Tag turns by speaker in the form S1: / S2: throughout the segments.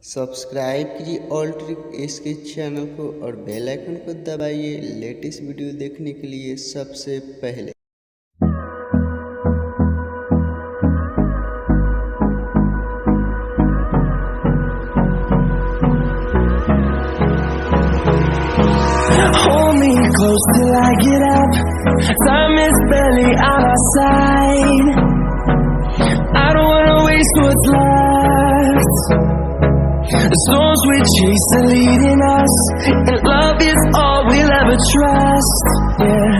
S1: Subscribe कीजिए all trick इसके channel को और बेल आइकन को दबाइए लेटेस्ट वीडियो देखने के लिए सबसे पहले।
S2: Hold me close till I get up. Time is barely on our side. I don't wanna waste what's left. The storms we chase are leading us, and love is all we'll ever trust. Yeah,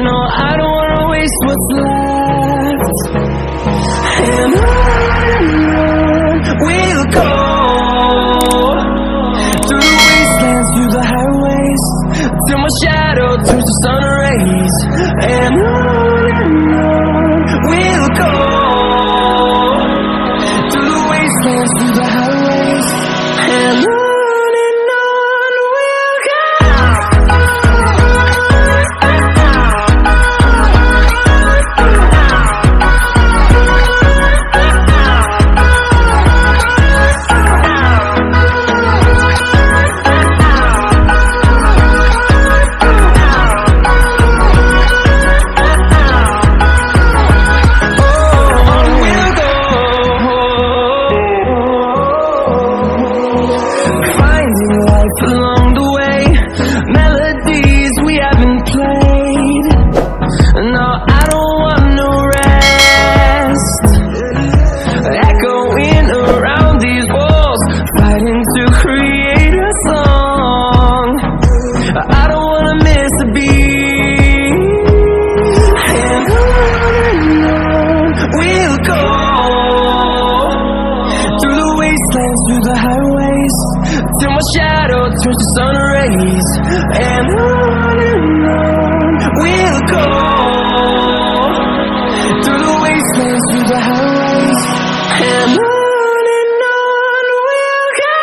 S2: no, I don't wanna waste what's left. And on we'll go, through the wastelands, through the highways, till my shadow turns to sun rays. And on we'll go, through the wastelands, through the highways, and on we'll go. Along the way, melodies we haven't played. No, I don't want no rest. Echoing around these walls, fighting to create a song. I don't wanna miss a beat. And on we'll go, through the wastelands, through the highways, till my shadow turns to sun rays. And on we'll go, through the wastelands, through the highways, and on we'll go.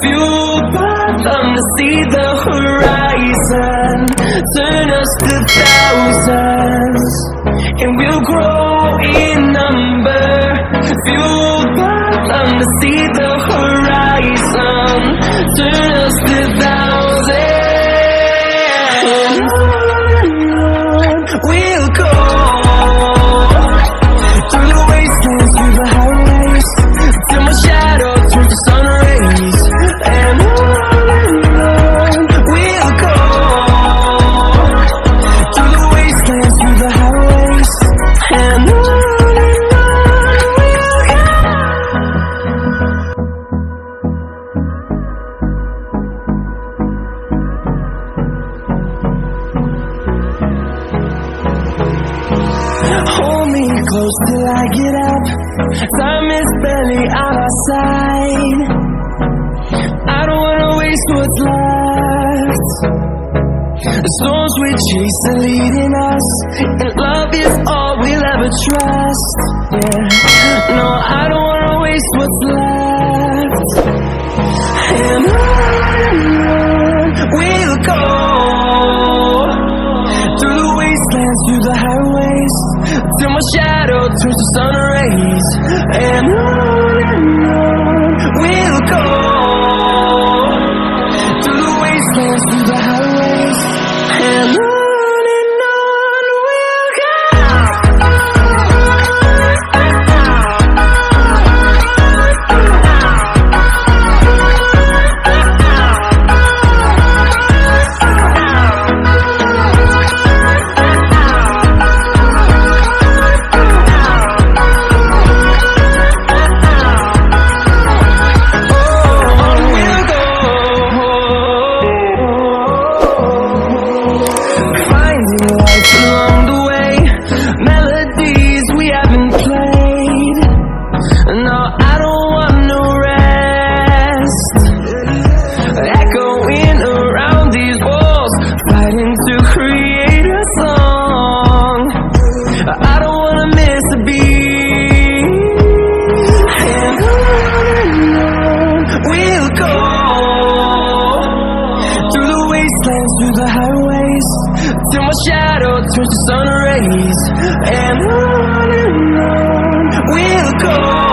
S2: Fueled by them to see the horizon, turn us to thousands, and we'll grow in number. Fueled by them to see the horizon, turn us to thousands, and on we'll go, through the wastelands, through the highways, till my shadow turns to sun rays. And on we'll go, through the wastelands, through the highways, and on we'll go. Hold me close till I get up. Time is barely on our side. I don't wanna waste what's left. The storms we chase are leading us, and love is all we'll ever trust. Yeah, no, I don't wanna waste what's left. And on we'll go, through the wastelands, through the highways, till my shadow turns to sun rays. And on we'll go, through the wastelands, through the highways, and on we'll go. Along the way, melodies we haven't played. No, I don't want no rest. Echoing around these walls, fighting to create till my shadow turns to sun rays, and on we'll go.